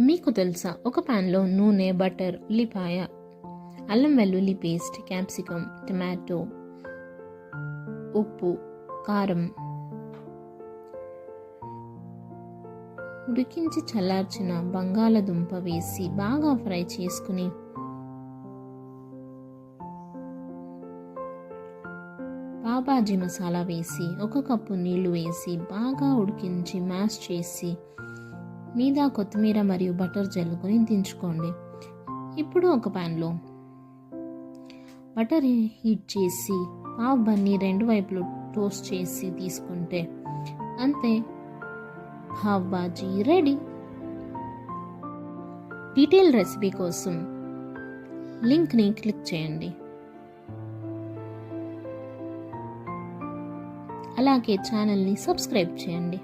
మీకు తెలుసా, ఒక ప్యాన్లో నూనె, బటర్, ఉల్లిపాయ, అల్లం వెల్లుల్లి పేస్ట్, క్యాప్సికమ్, టమాటో, ఉప్పు, కారం, ఉడికించి చల్లార్చిన బంగాళదుంప వేసి బాగా ఫ్రై చేసుకుని పావుబాజీ మసాలా వేసి 1 కప్పు నీళ్లు వేసి బాగా ఉడికించి మ్యాష్ చేసి మీద కొత్తిమీర మరియు బటర్ జల్లుకొని దించుకోండి. ఇప్పుడు ఒక ప్యాన్లో బటర్ హీట్ చేసి పావ్ బన్ని 2 వైపులు టోస్ట్ చేసి తీసుకుంటే అంతే, pav bhaji ready. Detail recipe కోసం లింక్ని క్లిక్ చేయండి. అలాగే ఛానల్ని సబ్స్క్రైబ్ చేయండి.